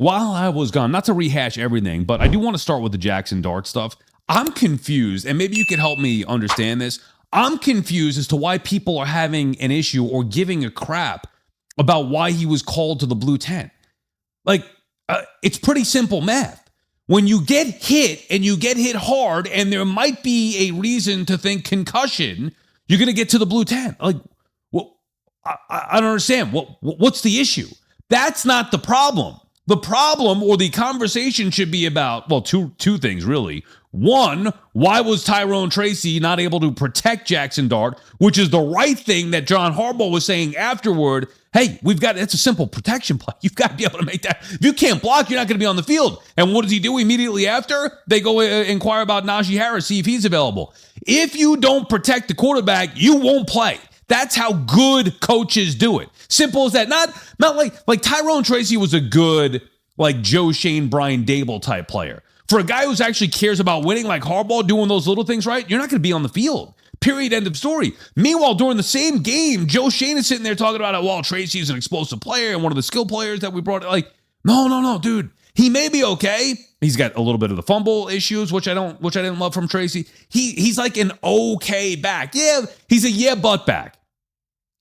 while I was gone, not to rehash everything, but I do want to start with the Jackson Dart stuff. I'm confused, and maybe you could help me understand this. I'm confused as to why people are having an issue or giving a crap about why he was called to the blue tent. Like, it's pretty simple math. When you get hit and you get hit hard and there might be a reason to think concussion, you're going to get to the blue tent. Like, well, I don't understand. What's the issue? That's not the problem. The problem or the conversation should be about, well, two things, really. One, why was Tyrone Tracy not able to protect Jackson Dart, which is the right thing that John Harbaugh was saying afterward. Hey, it's a simple protection play. You've got to be able to make that. If you can't block, you're not going to be on the field. And what does he do immediately after? They go inquire about Najee Harris, see if he's available. If you don't protect the quarterback, you won't play. That's how good coaches do it. Simple as that. Not like Tyrone Tracy was a good, like Joe Shane, Brian Dable type player. For a guy who actually cares about winning, like Harbaugh doing those little things right, you're not going to be on the field. Period. End of story. Meanwhile, during the same game, Joe Shane is sitting there talking about, well, Tracy's an explosive player and one of the skill players that we brought. Like, no, dude. He may be okay. He's got a little bit of the fumble issues, which I didn't love from Tracy. He's like an okay back. Yeah, he's a but back.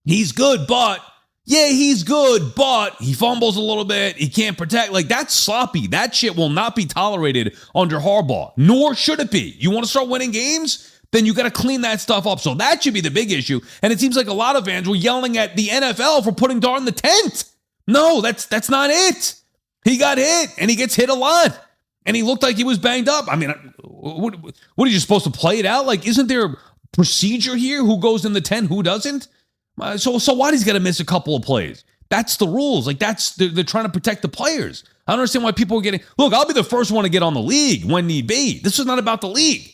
He's good, but he's good, but he fumbles a little bit. He can't protect. Like, that's sloppy. That shit will not be tolerated under Harbaugh, nor should it be. You want to start winning games? Then you got to clean that stuff up. So that should be the big issue. And it seems like a lot of fans were yelling at the NFL for putting Dart in the tent. No, that's not it. He got hit, and he gets hit a lot. And he looked like he was banged up. I mean, what are you supposed to play it out? Like, isn't there a procedure here? Who goes in the tent, who doesn't? So why does he got to miss a couple of plays? That's the rules. Like, they're trying to protect the players. I don't understand why people are getting... Look, I'll be the first one to get on the league when need be. This is not about the league.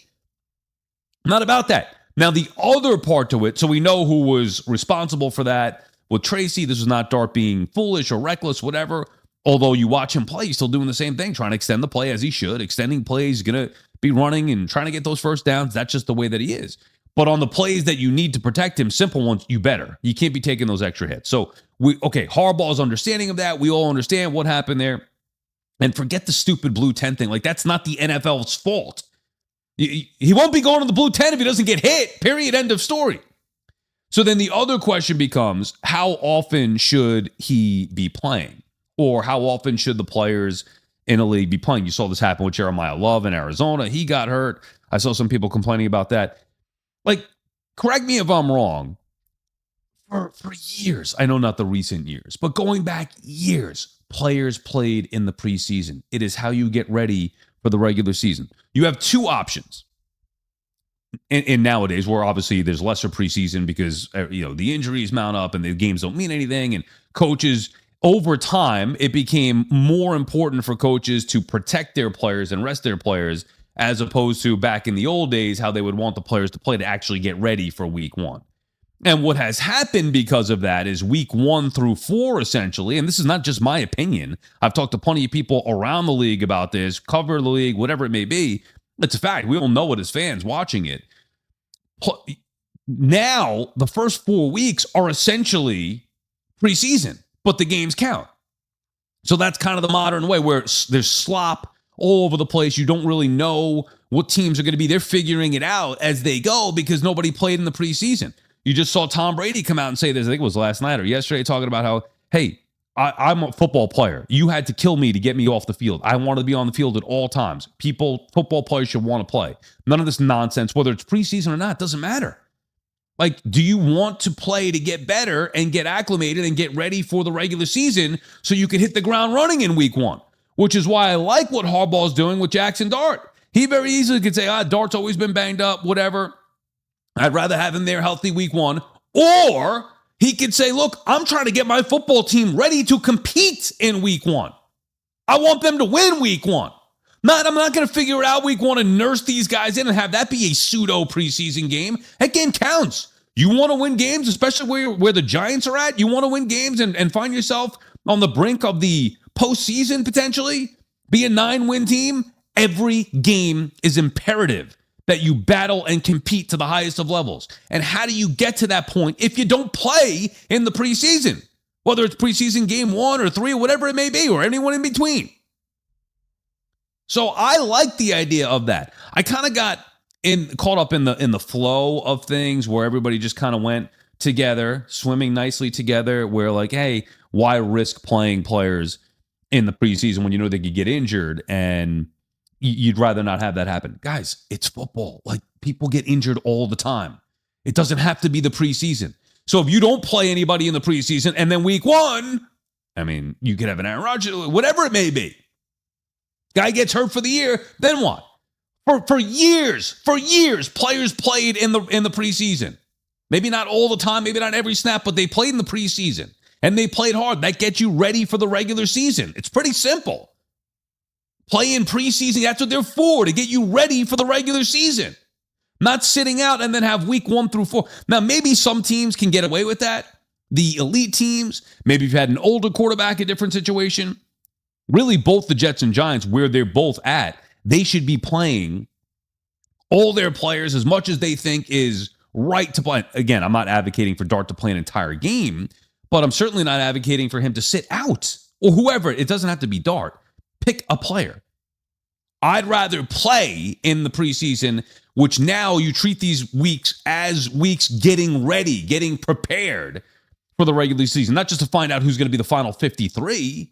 Not about that. Now, the other part to it, so we know who was responsible for that. With Tracy, this was not Dart being foolish or reckless, whatever. Although you watch him play, he's still doing the same thing, trying to extend the play as he should. Extending plays, going to be running and trying to get those first downs. That's just the way that he is. But on the plays that you need to protect him, simple ones, you better. You can't be taking those extra hits. So, Harbaugh's understanding of that. We all understand what happened there. And forget the stupid blue tent thing. Like, that's not the NFL's fault. He won't be going to the blue tent if he doesn't get hit. Period. End of story. So then the other question becomes, how often should he be playing? Or how often should the players in a league be playing? You saw this happen with Jeremiah Love in Arizona. He got hurt. I saw some people complaining about that. Like, correct me if I'm wrong. For years, I know not the recent years, but going back years, players played in the preseason. It is how you get ready for the regular season. You have two options. And nowadays, where obviously there's lesser preseason because the injuries mount up and the games don't mean anything, and coaches, over time, it became more important for coaches to protect their players and rest their players, as opposed to back in the old days, how they would want the players to play to actually get ready for week one. And what has happened because of that is week 1 through 4, essentially, and this is not just my opinion. I've talked to plenty of people around the league about this, cover the league, whatever it may be. It's a fact. We all know it as fans watching it. Now, the first 4 weeks are essentially preseason, but the games count. So that's kind of the modern way where there's slop all over the place. You don't really know what teams are going to be. They're figuring it out as they go because nobody played in the preseason. You just saw Tom Brady come out and say this, I think it was last night or yesterday, talking about how, hey, I'm a football player. You had to kill me to get me off the field. I wanted to be on the field at all times. Football players should want to play. None of this nonsense, whether it's preseason or not, doesn't matter. Like, do you want to play to get better and get acclimated and get ready for the regular season so you can hit the ground running in week 1? Which is why I like what Harbaugh's doing with Jackson Dart. He very easily could say, Dart's always been banged up, whatever. I'd rather have him there healthy week 1. Or he could say, look, I'm trying to get my football team ready to compete in week 1. I want them to win week 1. I'm not going to figure it out week 1 and nurse these guys in and have that be a pseudo preseason game. That game counts. You want to win games, especially where the Giants are at. You want to win games and find yourself on the brink of the postseason potentially, be a 9-win team. Every game is imperative that you battle and compete to the highest of levels. And how do you get to that point if you don't play in the preseason? whether it's preseason game 1 or 3 or whatever it may be, or anyone in between. So I like the idea of that. I kind of got caught up in the flow of things where everybody just kind of went together, swimming nicely together, where like, hey, why risk playing players in the preseason when you know they could get injured, and you'd rather not have that happen. Guys, it's football. Like, people get injured all the time. It doesn't have to be the preseason. So if you don't play anybody in the preseason and then week 1, I mean, you could have an Aaron Rodgers, whatever it may be. Guy gets hurt for the year, then what? For years, players played in the preseason. Maybe not all the time, maybe not every snap, but they played in the preseason. And they played hard. That gets you ready for the regular season. It's pretty simple. Play in preseason, that's what they're for, to get you ready for the regular season. Not sitting out and then have week 1 through 4. Now, maybe some teams can get away with that. The elite teams, maybe you've had an older quarterback, a different situation. Really, both the Jets and Giants, where they're both at, they should be playing all their players as much as they think is right to play. Again, I'm not advocating for Dart to play an entire game, but I'm certainly not advocating for him to sit out, or whoever. It doesn't have to be Dart. Pick a player. I'd rather play in the preseason, which now you treat these weeks as weeks getting ready, getting prepared for the regular season, not just to find out who's going to be the final 53.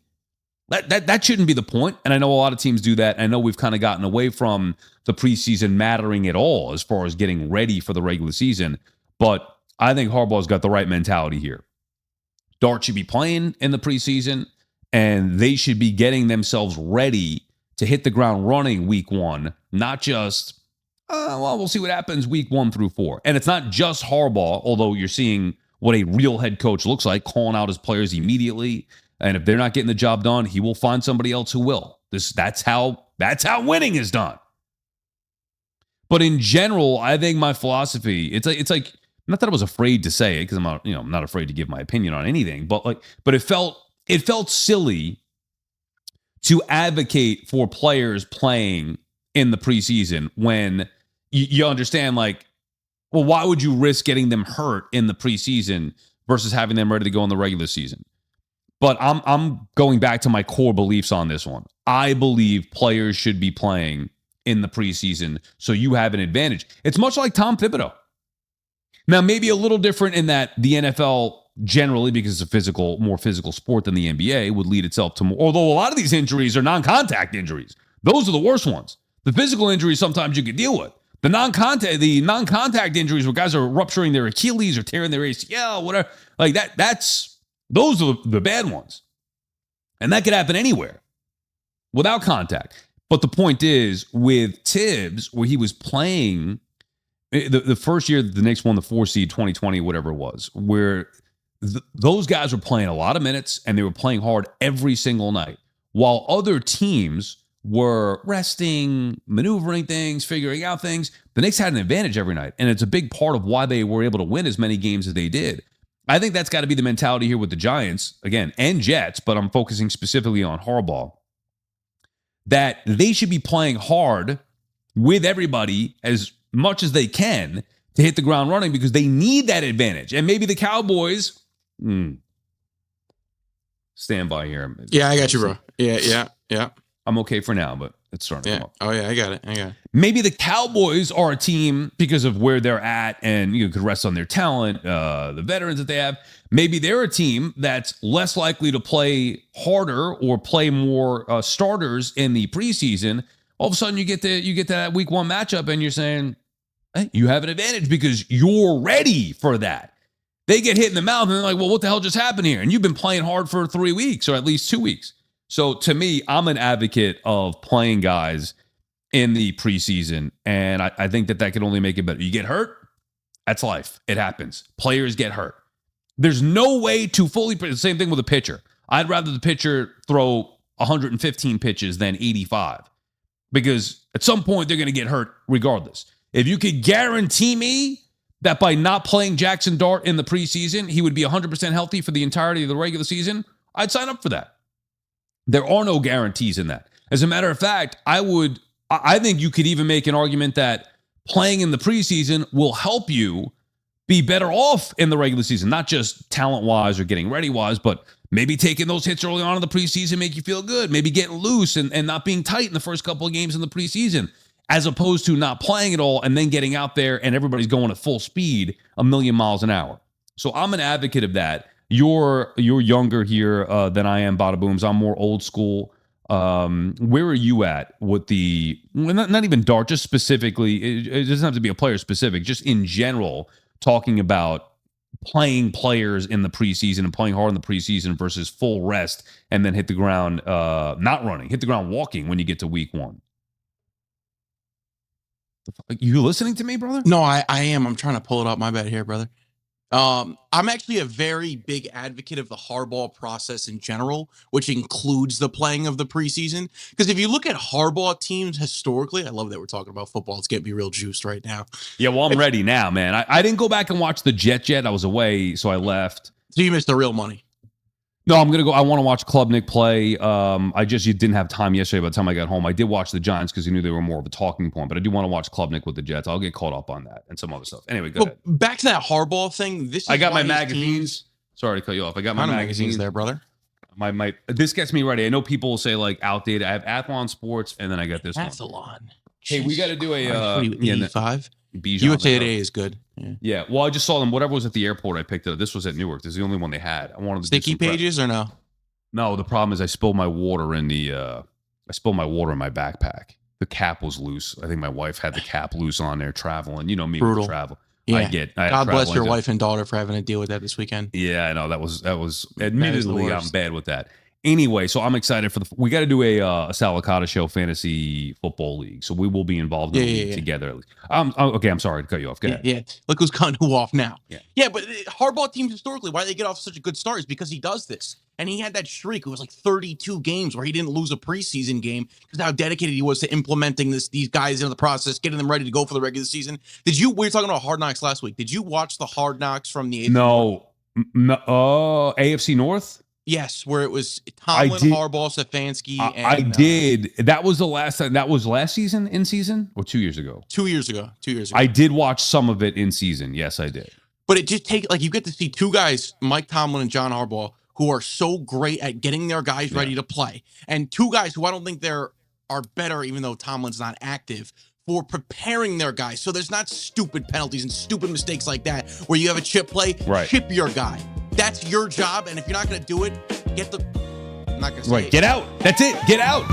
That shouldn't be the point. And I know a lot of teams do that. I know we've kind of gotten away from the preseason mattering at all as far as getting ready for the regular season. But I think Harbaugh's got the right mentality here. Dart should be playing in the preseason, and they should be getting themselves ready to hit the ground running week 1, not just, we'll see what happens week 1 through 4. And it's not just Harbaugh, although you're seeing what a real head coach looks like, calling out his players immediately. And if they're not getting the job done, he will find somebody else who will. That's how winning is done. But in general, I think my philosophy, it's like not that I was afraid to say it, because I'm not afraid to give my opinion on anything, but it felt silly to advocate for players playing in the preseason when you understand, like, well, why would you risk getting them hurt in the preseason versus having them ready to go in the regular season? But I'm going back to my core beliefs on this one. I believe players should be playing in the preseason so you have an advantage. It's much like Tom Thibodeau. Now, maybe a little different in that the NFL generally, because it's a more physical sport than the NBA, would lead itself to more. Although a lot of these injuries are non-contact injuries. Those are the worst ones. The physical injuries sometimes you can deal with. The non-contact injuries where guys are rupturing their Achilles or tearing their ACL, whatever, like those are the bad ones. And that could happen anywhere without contact. But the point is, with Tibbs, where he was playing the first year the Knicks won the 4 seed, 2020, whatever it was, where those guys were playing a lot of minutes and they were playing hard every single night, while other teams were resting, maneuvering things, figuring out things. The Knicks had an advantage every night, and it's a big part of why they were able to win as many games as they did. I think that's got to be the mentality here with the Giants, again, and Jets, but I'm focusing specifically on Harbaugh, that they should be playing hard with everybody as much as they can to hit the ground running, because they need that advantage. And maybe the Cowboys, stand by here. Yeah, I got you, bro. Yeah. I'm okay for now, but it's starting to come up. Oh, yeah, I got it. Maybe the Cowboys are a team, because of where they're at, and you could rest on their talent, the veterans that they have. Maybe they're a team that's less likely to play harder or play more starters in the preseason. All of a sudden, you get to that week 1 matchup, and you're saying, hey, you have an advantage because you're ready for that. They get hit in the mouth, and they're like, well, what the hell just happened here? And you've been playing hard for 3 weeks, or at least 2 weeks. So to me, I'm an advocate of playing guys in the preseason, and I think that can only make it better. You get hurt, that's life. It happens. Players get hurt. There's no way to fully, the same thing with a pitcher. I'd rather the pitcher throw 115 pitches than 85, because at some point they're going to get hurt regardless. If you could guarantee me that by not playing Jackson Dart in the preseason, he would be 100% healthy for the entirety of the regular season, I'd sign up for that. There are no guarantees in that. As a matter of fact, I think you could even make an argument that playing in the preseason will help you, be better off in the regular season, not just talent-wise or getting ready-wise, but maybe taking those hits early on in the preseason make you feel good, maybe getting loose and not being tight in the first couple of games in the preseason, as opposed to not playing at all and then getting out there and everybody's going at full speed, a million miles an hour. So I'm an advocate of that. You're younger here than I am, Badabooms. I'm more old school. Where are you at with the, not even Dart, just specifically, it doesn't have to be a player specific, just in general, talking about playing players in the preseason and playing hard in the preseason versus full rest and then hit the ground, not running, hit the ground walking when you get to week 1. You listening to me, brother? No, I am. I'm trying to pull it up. My bad here, brother. I'm actually a very big advocate of the hardball process in general, which includes the playing of the preseason. Because if you look at hardball teams historically, I love that we're talking about football. It's getting me real juiced right now. Yeah, well, I'm ready now, man. I didn't go back and watch the Jet. I was away, so I left. So you missed the real money. No, I'm gonna go. I want to watch Klubnik play. You didn't have time yesterday. By the time I got home, I did watch the Giants because you knew they were more of a talking point. But I do want to watch Klubnik with the Jets. I'll get caught up on that and some other stuff. Anyway, go ahead. Back to that hardball thing. I got my magazines. Sorry to cut you off. I got my magazines there, brother. My this gets me ready. I know people will say like outdated. I have Athlon Sports, and then I got this one. Athlon. Hey, we got to do a 85. Bijan. USA Today is good. Yeah. Well, I just saw them. Whatever was at the airport, I picked it up. This was at Newark. This is the only one they had. I wanted to sticky pages or no? No, the problem is I spilled my water in my backpack. The cap was loose. I think my wife had the cap loose on there traveling. You know me with travel. Yeah. God bless your wife and daughter for having to deal with that this weekend. Yeah, I know that was admittedly I'm bad with that. Anyway, so I'm excited for we got to do a Sal Licata Show fantasy football league. So we will be involved in the league together at least. Okay, I'm sorry to cut you off. Go ahead. Yeah. Look who's cutting who off now. Yeah, but hardball teams historically, why they get off such a good start is because he does this. And he had that streak. It was like 32 games where he didn't lose a preseason game because how dedicated he was to implementing these guys into the process, getting them ready to go for the regular season. We were talking about Hard Knocks last week. Did you watch the Hard Knocks from the AFC North? No. AFC North? Yes, where it was Tomlin, Harbaugh, Stefanski. I did. That was the last time. That was last season, in season, or 2 years ago? 2 years ago. 2 years ago. I did watch some of it in season. Yes, I did. But it just you get to see two guys, Mike Tomlin and John Harbaugh, who are so great at getting their guys ready to play. And two guys who I don't think are better, even though Tomlin's not active, for preparing their guys. So there's not stupid penalties and stupid mistakes like that where you have a chip play, chip your guy. That's your job. And if you're not going to do it, I'm not going to say it. Get out. That's it. Get out.